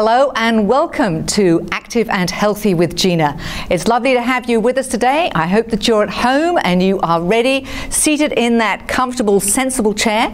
Hello and welcome to Active and Healthy with Gina. It's lovely to have you with us today. I hope that you're at home and you are ready, seated in that comfortable, sensible chair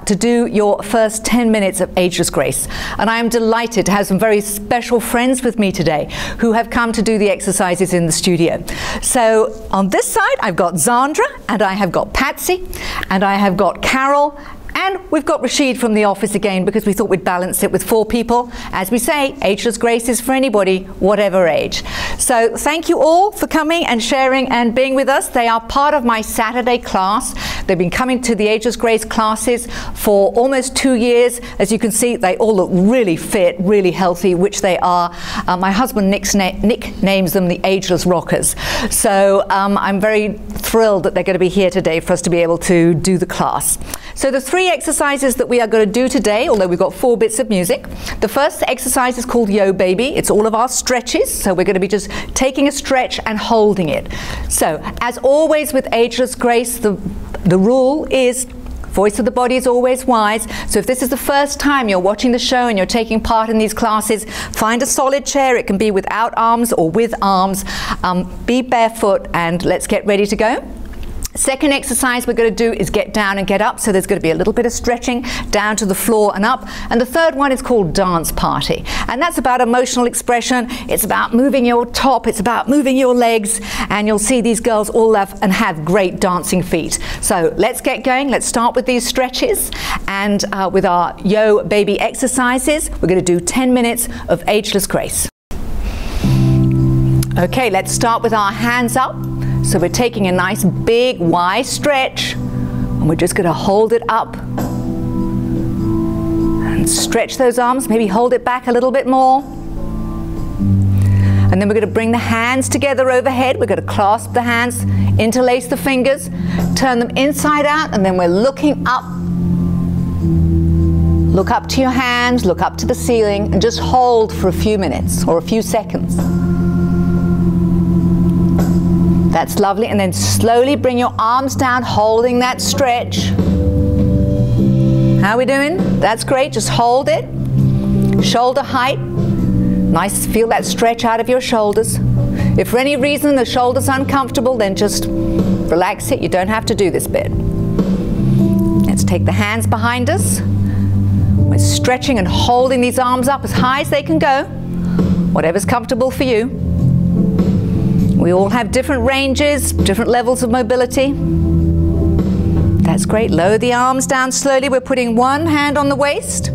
to do your first 10 minutes of Ageless Grace. And I am delighted to have some very special friends with me today who have come to do the exercises in the studio. So on this side, I've got Zandra, and I have got Patsi, and I have got Carol, and we've got Rashied from the office again because we thought we'd balance it with 4 people. As we say, Ageless Grace is for anybody, whatever age. So thank you all for coming and sharing and being with us. They are part of my Saturday class. They've been coming to the Ageless Grace classes for almost 2 years. As you can see, they all look really fit, really healthy, which they are. My husband Nick names them the Ageless Rockers. So I'm very thrilled that they're going to be here today for us to be able to do the class. So the 3 exercises that we are going to do today, although we've got 4 bits of music. The first exercise is called Yo Baby. It's all of our stretches. So we're going to be just taking a stretch and holding it. So as always with Ageless Grace, the rule is voice of the body is always wise. So if this is the first time you're watching the show and you're taking part in these classes, find a solid chair. It can be without arms or with arms. Be barefoot and let's get ready to go. Second exercise we're going to do is get down and get up. So there's going to be a little bit of stretching down to the floor and up. And the third one is called Dance Party. And that's about emotional expression. It's about moving your top. It's about moving your legs. And you'll see these girls all love and have great dancing feet. So let's get going. Let's start with these stretches. And with our Yo Baby exercises, we're going to do 10 minutes of Ageless Grace. Okay, let's start with our hands up. So we're taking a nice big wide stretch and we're just going to hold it up and stretch those arms, maybe hold it back a little bit more. And then we're going to bring the hands together overhead. We're going to clasp the hands, interlace the fingers, turn them inside out, and then we're looking up. Look up to your hands, look up to the ceiling, and just hold for a few minutes or a few seconds. That's lovely. And then slowly bring your arms down, holding that stretch. How are we doing? That's great. Just hold it. Shoulder height. Nice. Feel that stretch out of your shoulders. If for any reason the shoulder's uncomfortable, then just relax it. You don't have to do this bit. Let's take the hands behind us. We're stretching and holding these arms up as high as they can go. Whatever's comfortable for you. We all have different ranges, different levels of mobility. That's great. Lower the arms down slowly. We're putting one hand on the waist.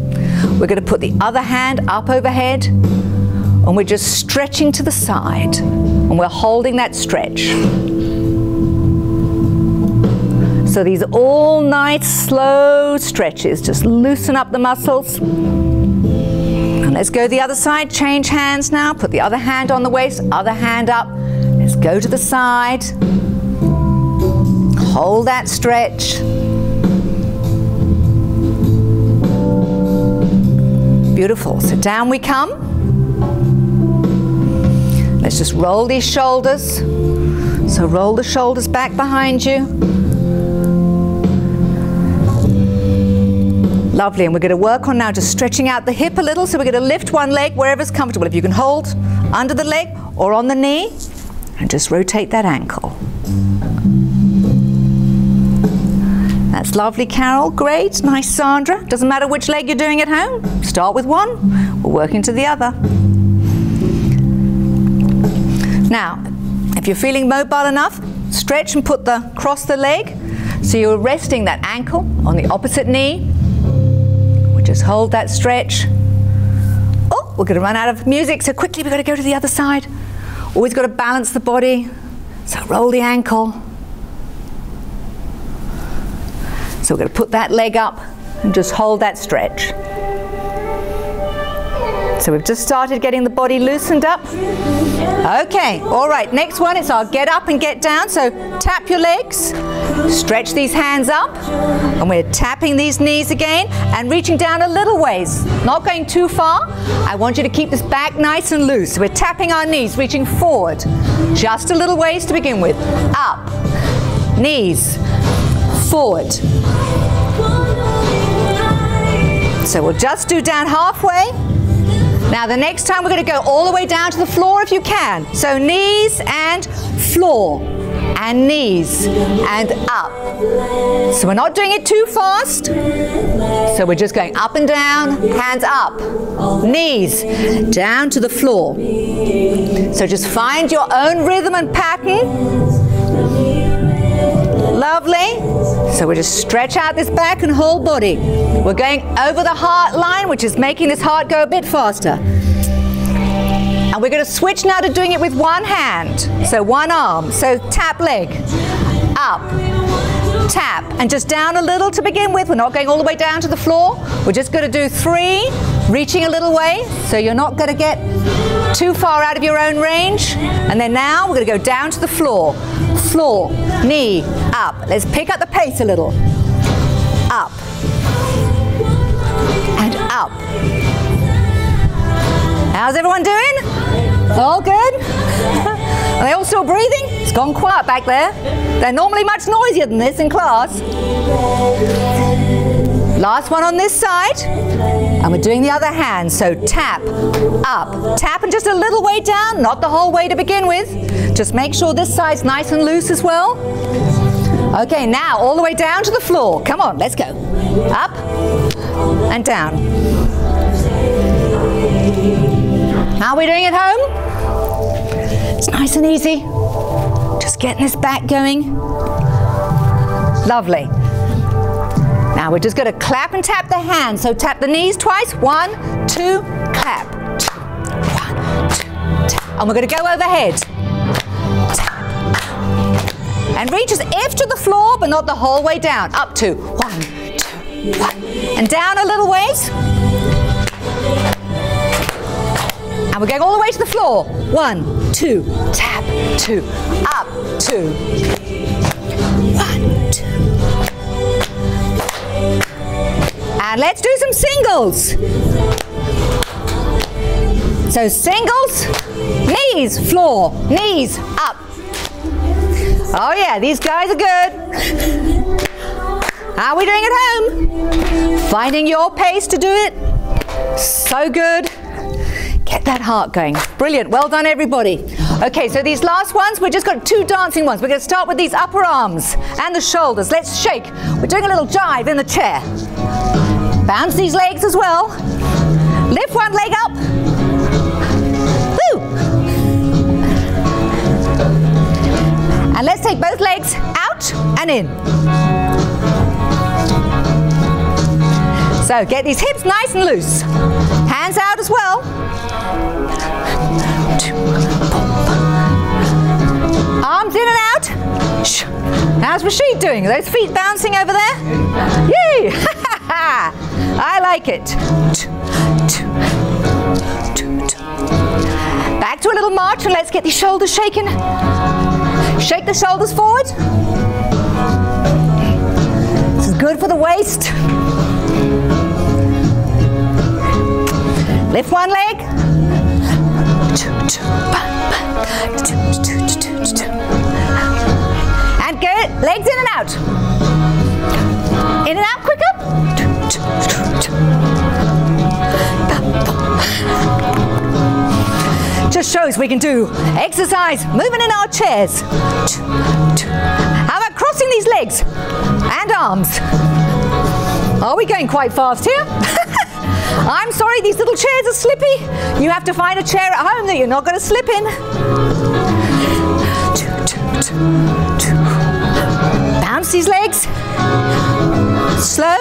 We're going to put the other hand up overhead. And we're just stretching to the side. And we're holding that stretch. So these are all nice, slow stretches. Just loosen up the muscles. And let's go the other side. Change hands now. Put the other hand on the waist, other hand up. Let's go to the side. Hold that stretch. Beautiful. So down we come. Let's just roll these shoulders. So roll the shoulders back behind you. Lovely. And we're going to work on now just stretching out the hip a little. So we're going to lift one leg wherever's comfortable. If you can hold under the leg or on the knee. And just rotate that ankle. That's lovely, Carol. Great. Nice, Sandra. Doesn't matter which leg you're doing at home. Start with one. We're working to the other. Now, if you're feeling mobile enough, stretch and cross the leg. So you're resting that ankle on the opposite knee. We'll just hold that stretch. Oh, we're going to run out of music, so quickly we've got to go to the other side. Always got to balance the body. So roll the ankle. So we're going to put that leg up and just hold that stretch. So we've just started getting the body loosened up. Okay, all right, next one is our get up and get down. So tap your legs, stretch these hands up, and we're tapping these knees again and reaching down a little ways, not going too far. I want you to keep this back nice and loose. So we're tapping our knees, reaching forward, just a little ways to begin with. Up, knees, forward. So we'll just do down halfway. Now the next time we're going to go all the way down to the floor if you can. So knees and floor and knees and up. So we're not doing it too fast. So we're just going up and down, hands up, knees down to the floor. So just find your own rhythm and pattern. Lovely. So we just stretch out this back and whole body. We're going over the heart line, which is making this heart go a bit faster. And we're going to switch now to doing it with one hand. So one arm. So tap leg. Up. Tap. And just down a little to begin with. We're not going all the way down to the floor. We're just going to do 3, reaching a little way. So you're not going to get too far out of your own range. And then now we're going to go down to the floor. Floor. Knee. Up. Let's pick up the pace a little. Up. And up. How's everyone doing? All good? Are they all still breathing? It's gone quiet back there. They're normally much noisier than this in class. Last one on this side. And we're doing the other hand. So tap, up, tap and just a little way down, not the whole way to begin with. Just make sure this side's nice and loose as well. Okay, now all the way down to the floor. Come on, let's go. Up and down. How are we doing at home? It's nice and easy. Just getting this back going. Lovely. Now we're just going to clap and tap the hands. So tap the knees twice. 1, 2, clap. 1, 2, tap. And we're going to go overhead. Tap. And reach as if to the floor, but not the whole way down. Up to 1, 2, 1. And down a little ways. And we're going all the way to the floor. 1, 2, tap, 2, up, 2. 1, 2. And let's do some singles. So singles, knees, floor, knees, up. Oh yeah, these guys are good. How are we doing at home? Finding your pace to do it. So good. Get that heart going. Brilliant. Well done, everybody. Okay, so these last ones, we've just got 2 dancing ones. We're going to start with these upper arms and the shoulders. Let's shake. We're doing a little jive in the chair. Bounce these legs as well. Lift one leg up. Woo! And let's take both legs out and in. So get these hips nice and loose. Hands out as well. Arms in and out. How's Rashied doing? Are those feet bouncing over there? Yay! I like it. Back to a little march and let's get these shoulders shaken. Shake the shoulders forward. This is good for the waist. Lift one leg. And good. Legs in and out. In and out quicker. Just shows we can do exercise, moving in our chairs. How about crossing these legs and arms? Are we going quite fast here? I'm sorry, these little chairs are slippy. You have to find a chair at home that you're not going to slip in. Bounce these legs. Slow.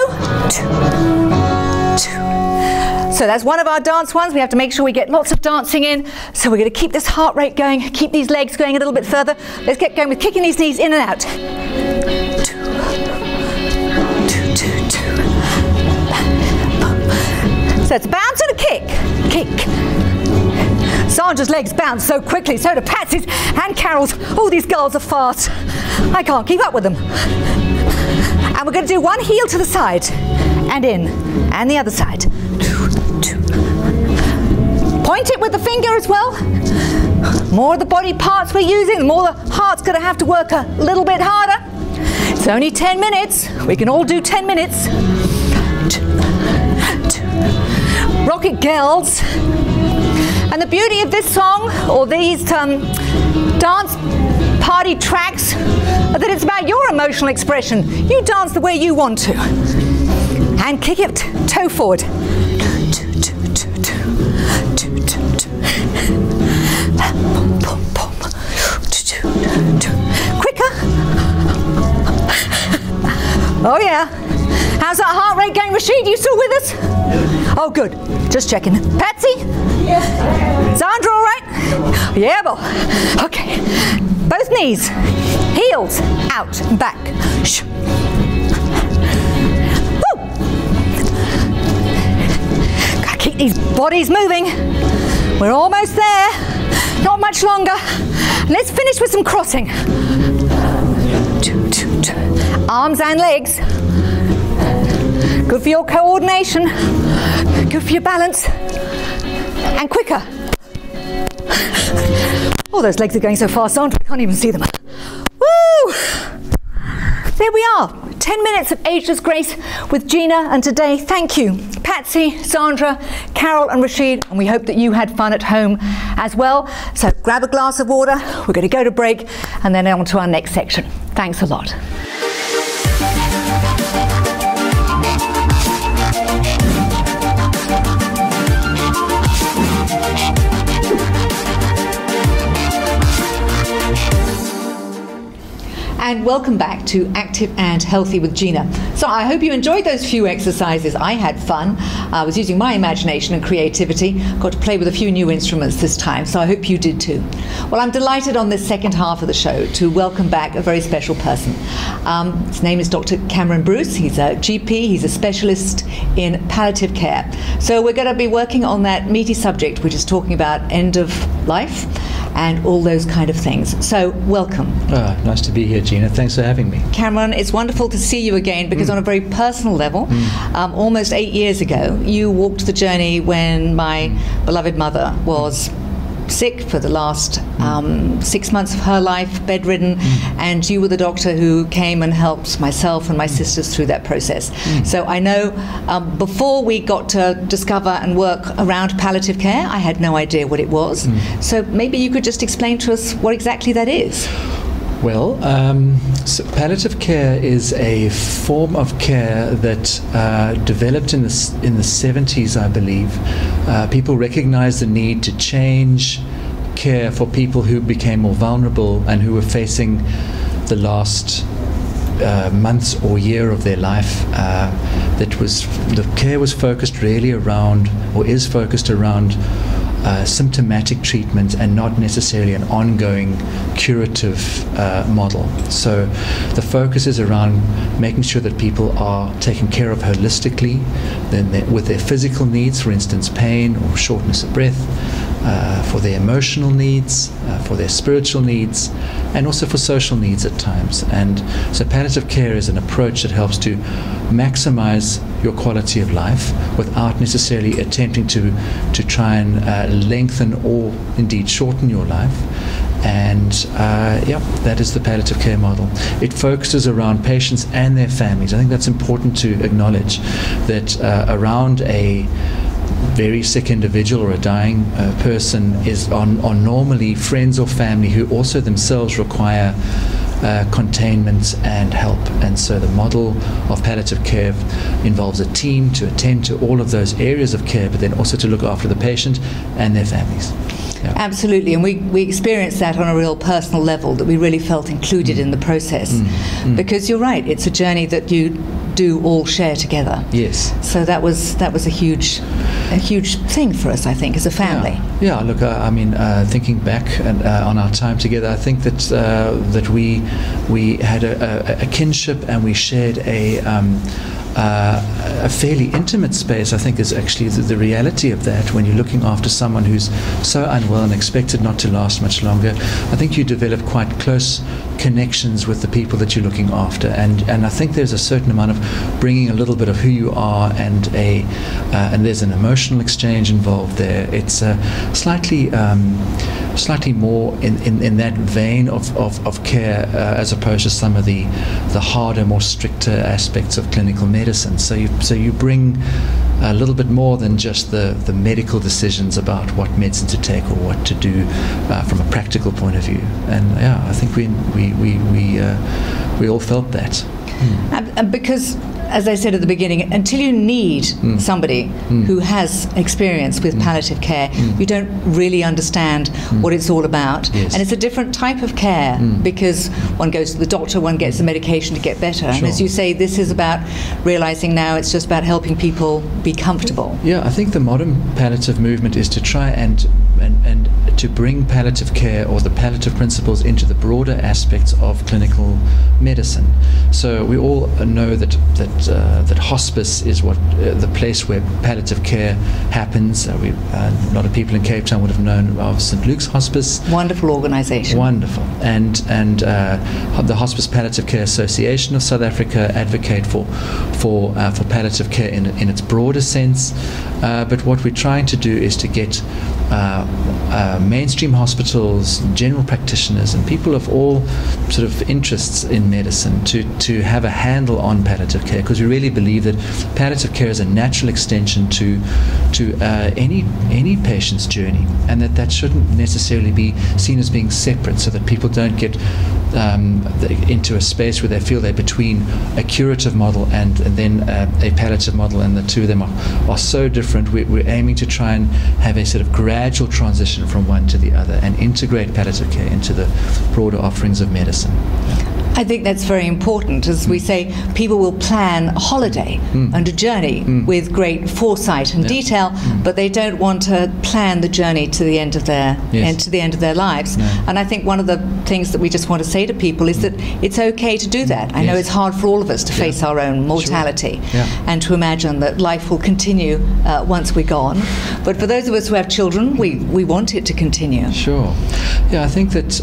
So that's one of our dance ones. We have to make sure we get lots of dancing in. So we're going to keep this heart rate going, keep these legs going a little bit further. Let's get going with kicking these knees in and out. So it's a bounce and a kick. Kick. Zandra's legs bounce so quickly, so do Patsi's and Carol's. Oh, these girls are fast. I can't keep up with them. And we're going to do one heel to the side and in, and the other side. Point it with the finger as well. More of the body parts we're using, the more the heart's going to have to work a little bit harder. It's only 10 minutes. We can all do 10 minutes. Rocket girls. the beauty of this song, or these dance party tracks, are that it's about your emotional expression. You dance the way you want to. And kick it toe forward. Quicker. Oh yeah. How's that heart rate going, Rashied? You still with us? Oh good. Just checking. Patsi? Yeah. Zandra all right? Yeah, well. Okay. Both knees. Heels out and back. Shh. Woo. Gotta keep these bodies moving. We're almost there. Not much longer. Let's finish with some crossing. Arms and legs. Good for your coordination. Good for your balance. And quicker. Oh, those legs are going so fast, Sandra, I can't even see them. Woo! There we are. 10 minutes of ageless grace with Gina, and today, thank you, Patsi, Zandra, Carroll and Rashied, and we hope that you had fun at home as well. So grab a glass of water, we're going to go to break, and then on to our next section. Thanks a lot. And welcome back to Active and Healthy with Gina. So I hope you enjoyed those few exercises. I had fun. I was using my imagination and creativity. Got to play with a few new instruments this time, so I hope you did too. Well, I'm delighted on this second half of the show to welcome back a very special person. His name is Dr. Cameron Bruce. He's a GP. He's a specialist in palliative care. So we're going to be working on that meaty subject, which is talking about end of life and all those kind of things. So welcome. Nice to be here, Gina. Thanks for having me. Cameron, it's wonderful to see you again because on a very personal level, almost 8 years ago, you walked the journey when my beloved mother was sick for the last 6 months of her life, bedridden, and you were the doctor who came and helped myself and my sisters through that process. So I know before we got to discover and work around palliative care, I had no idea what it was. So maybe you could just explain to us what exactly that is. Well, so palliative care is a form of care that developed in the 70s, I believe. People recognized the need to change care for people who became more vulnerable and who were facing the last months or year of their life. The care was focused really around, or is focused around, symptomatic treatment and not necessarily an ongoing curative model. So the focus is around making sure that people are taken care of holistically, with their physical needs, for instance pain or shortness of breath, for their emotional needs, for their spiritual needs, and also for social needs at times. And so palliative care is an approach that helps to maximize your quality of life without necessarily attempting to try and lengthen or indeed shorten your life. And that is the palliative care model. It focuses around patients and their families. I think that's important to acknowledge, that around a very sick individual or a dying person are normally friends or family who also themselves require containment and help. And so the model of palliative care involves a team to attend to all of those areas of care, but then also to look after the patient and their families. Yeah. Absolutely, and we experienced that on a real personal level, that we really felt included in the process. Because you're right, it's a journey that you do all share together. Yes. So that was a huge thing for us, I think, as a family. Yeah. Look, I mean, thinking back on our time together, I think that we had a kinship, and we shared a fairly intimate space. I think is actually the reality of that. When you're looking after someone who's so unwell and expected not to last much longer, I think you develop quite close connections with the people that you're looking after, and I think there's a certain amount of bringing a little bit of who you are, and there's an emotional exchange involved there. It's slightly slightly more in that vein of care as opposed to some of the harder, more stricter aspects of clinical medicine. So you bring a little bit more than just the medical decisions about what medicine to take or what to do from a practical point of view. And yeah, I think we all felt that. And because, as I said at the beginning, until you need somebody who has experience with palliative care, you don't really understand what it's all about. Yes. And it's a different type of care because one goes to the doctor, one gets the medication to get better. Sure. And as you say, this is about realizing now it's just about helping people be comfortable. Yeah, I think the modern palliative movement is to try and to bring palliative care or the palliative principles into the broader aspects of clinical medicine. So we all know that hospice is what the place where palliative care happens. A lot of people in Cape Town would have known of St. Luke's Hospice. Wonderful organisation. Wonderful. And the Hospice Palliative Care Association of South Africa advocate for palliative care in its broader sense. But what we're trying to do is to get mainstream hospitals, general practitioners, and people of all sort of interests in medicine to have a handle on palliative care, because we really believe that palliative care is a natural extension to any patient's journey, and that shouldn't necessarily be seen as being separate, so that people don't get into a space where they feel they're between a curative model and then a palliative model, and the two of them are so different. We're aiming to try and have a sort of gradual transition from one to the other and integrate palliative care into the broader offerings of medicine. I think that's very important. As we say, people will plan a holiday and a journey with great foresight and detail, but they don't want to plan the journey to the end of their lives. No. And I think one of the things that we just want to say to people is that it's okay to do that. I know it's hard for all of us to face our own mortality and to imagine that life will continue once we're gone. But for those of us who have children, we want it to continue. Sure. Yeah, I think that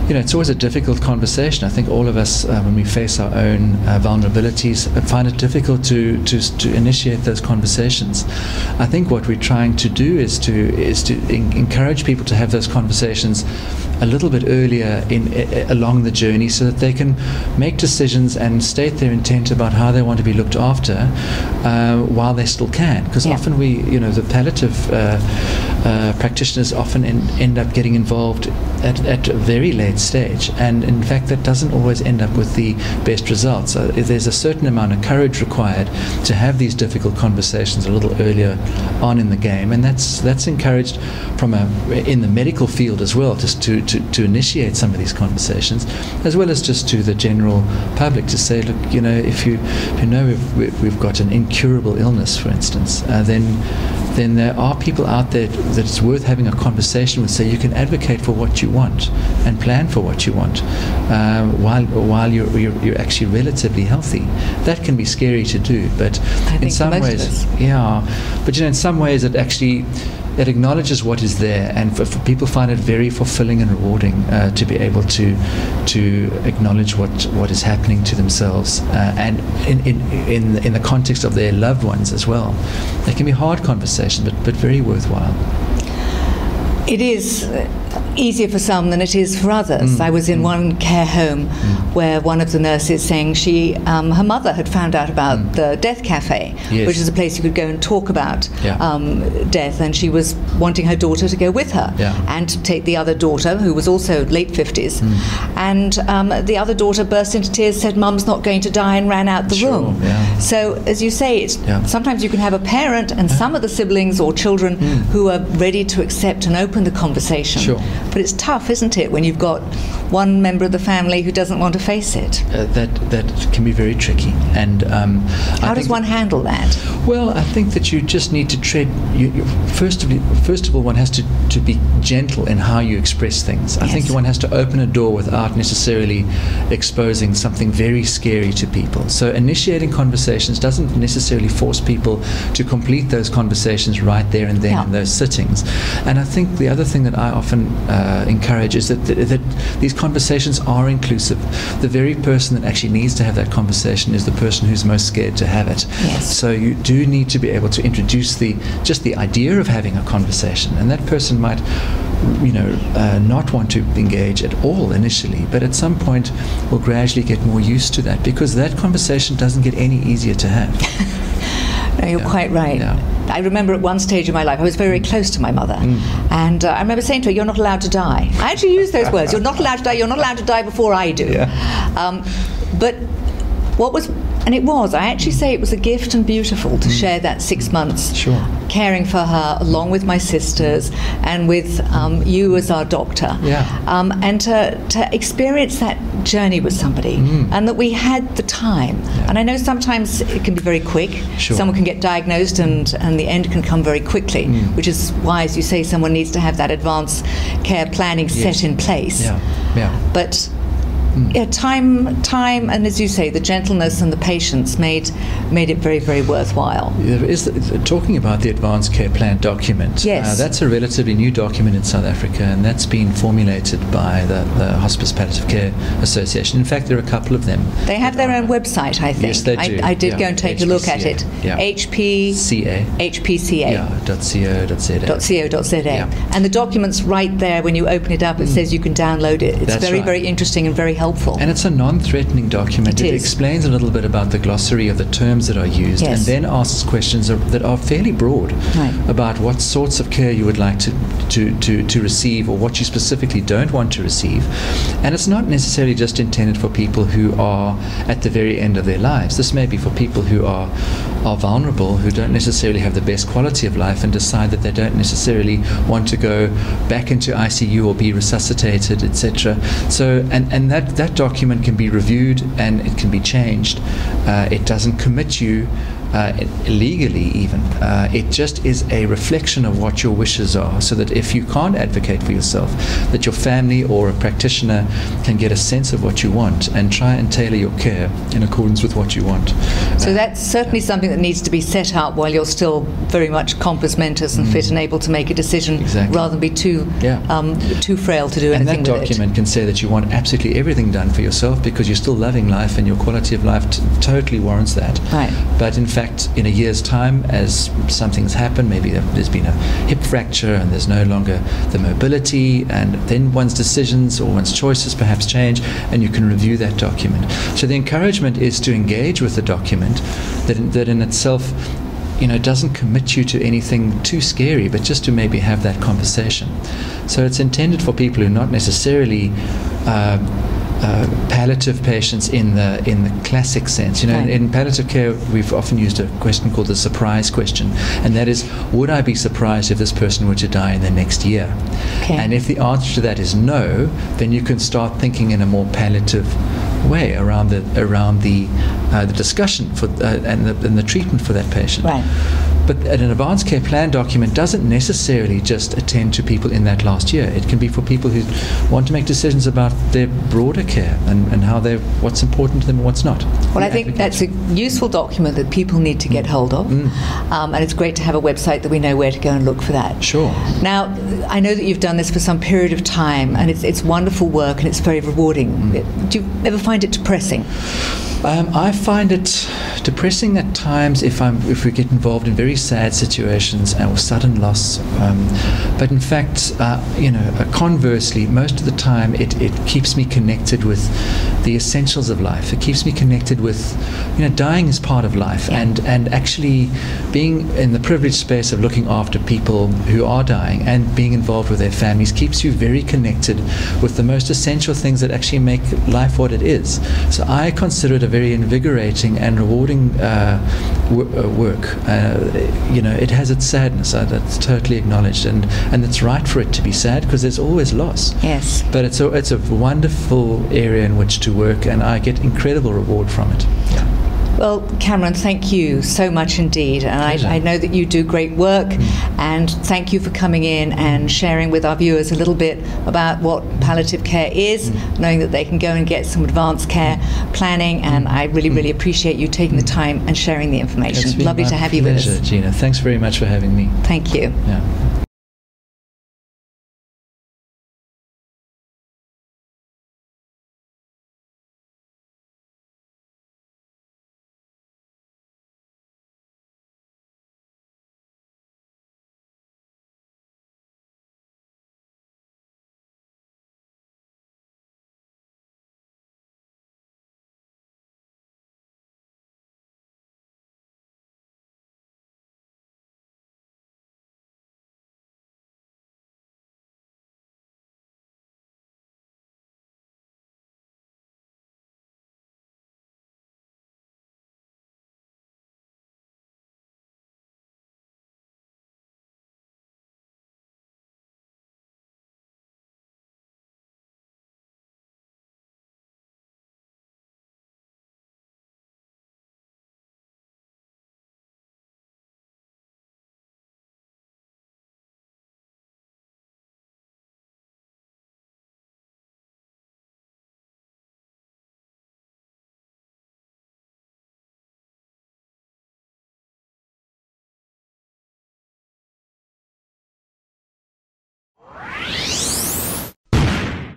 it's always a difficult conversation. I think all of us, when we face our own vulnerabilities, find it difficult to initiate those conversations. I think what we're trying to do is to encourage people to have those conversations a little bit earlier along the journey, so that they can make decisions and state their intent about how they want to be looked after while they still can. Because often the palliative practitioners often end up getting involved at a very late stage, and in fact that doesn't always end up with the best results. There's a certain amount of courage required to have these difficult conversations a little earlier on in the game, and that's encouraged in the medical field as well, just to initiate some of these conversations, as well as just to the general public, to say, look, if you know we've got an incurable illness, for instance, then there are people out there that it's worth having a conversation with, so you can advocate for what you want and plan for what you want while you're actually relatively healthy. That can be scary to do, but in some ways, in some ways it acknowledges what is there, and for people find it very fulfilling and rewarding to be able to acknowledge what is happening to themselves and in the context of their loved ones as well. They can be hard conversations, but very worthwhile. It is easier for some than it is for others. I was in one care home where one of the nurses saying her mother had found out about the Death Cafe, which is a place you could go and talk about death, and she was wanting her daughter to go with her and to take the other daughter, who was also late 50s, and the other daughter burst into tears, said Mum's not going to die, and ran out the room. So as you say, sometimes you can have a parent and some of the siblings or children who are ready to accept and open the conversation. But it's tough, isn't it, when you've got one member of the family who doesn't want to face it? That can be very tricky. And how does one handle that? Well, I think that you just need to tread. First of all, one has to be gentle in how you express things. I think one has to open a door without necessarily exposing something very scary to people. So initiating conversations doesn't necessarily force people to complete those conversations right there and then in those sittings. And I think the other thing that I often encourage is that these conversations are inclusive. The very person that actually needs to have that conversation is the person who's most scared to have it. So you do need to be able to introduce just the idea of having a conversation, and that person might not want to engage at all initially, but at some point will gradually get more used to that, because that conversation doesn't get any easier to have. No, you're quite right. Yeah. I remember at one stage in my life, I was very close to my mother, and I remember saying to her, "You're not allowed to die." I actually used those words. You're not allowed to die. You're not allowed to die before I do. Yeah. But what was, and it was, I actually say it was a gift and beautiful to share that 6 months caring for her along with my sisters and with you as our doctor. Yeah. And to experience that journey with somebody, and that we had the time. Yeah. And I know sometimes it can be very quick. Sure. Someone can get diagnosed and the end can come very quickly, which is why, as you say, someone needs to have that advanced care planning set in place. Yeah. Yeah. But yeah, time, and as you say, the gentleness and the patience made it very, very worthwhile. There is talking about the Advanced Care Plan document. Yes. That's a relatively new document in South Africa, and that's been formulated by the Hospice Palliative Care Association. In fact, there are a couple of them. They have their own website, I think. Yes, they do. I did go and take a look at it. Yeah. HPCA. .co.za. .co.za. And the document's right there. When you open it up, it says you can download it. It's That's very, right. very interesting and very helpful. And it's a non-threatening document. It explains a little bit about the glossary of the terms that are used, and then asks questions that are fairly broad about what sorts of care you would like to receive, or what you specifically don't want to receive. And it's not necessarily just intended for people who are at the very end of their lives. This may be for people who are vulnerable, who don't necessarily have the best quality of life, and decide that they don't necessarily want to go back into ICU or be resuscitated, etc. So, and that document can be reviewed and it can be changed. It doesn't commit you legally even. It just is a reflection of what your wishes are, so that if you can't advocate for yourself, that your family or a practitioner can get a sense of what you want and try and tailor your care in accordance with what you want. So that's certainly something that needs to be set up while you're still very much compos mentis and fit and able to make a decision, rather than be too frail to do anything with it. And that document can say that you want absolutely everything done for yourself because you're still loving life and your quality of life totally warrants that. Right. But in fact, in a year's time, as something's happened, maybe there's been a hip fracture and there's no longer the mobility, and then one's decisions or one's choices perhaps change, and you can review that document. So the encouragement is to engage with the document that in itself doesn't commit you to anything too scary, but just to maybe have that conversation. So it's intended for people who are not necessarily palliative patients in the classic sense. In palliative care, we've often used a question called the surprise question, and that is, would I be surprised if this person were to die in the next year? Okay. And if the answer to that is no, then you can start thinking in a more palliative way around the discussion and the treatment for that patient. Right. But an advanced care plan document doesn't necessarily just attend to people in that last year. It can be for people who want to make decisions about their broader care and what's important to them and what's not. Well, I think that's a useful document that people need to get hold of. And it's great to have a website that we know where to go and look for that. Sure. Now, I know that you've done this for some period of time, and it's wonderful work and it's very rewarding. Do you ever find it depressing? I find it depressing at times if we get involved in very sad situations or sudden loss. But in fact, conversely, most of the time it keeps me connected with the essentials of life. It keeps me connected with, dying is part of life, and actually being in the privileged space of looking after people who are dying and being involved with their families keeps you very connected with the most essential things that actually make life what it is. So I consider it a very invigorating and rewarding work. It has its sadness. That's totally acknowledged, and it's right for it to be sad because there's always loss. Yes. But it's a wonderful area in which to work, and I get incredible reward from it. Yeah. Well, Cameron, thank you so much indeed. And I know that you do great work, and thank you for coming in and sharing with our viewers a little bit about what palliative care is, knowing that they can go and get some advanced care planning. And I really, really appreciate you taking the time and sharing the information. Lovely to have you with us. Gina. Thanks very much for having me. Thank you. Yeah.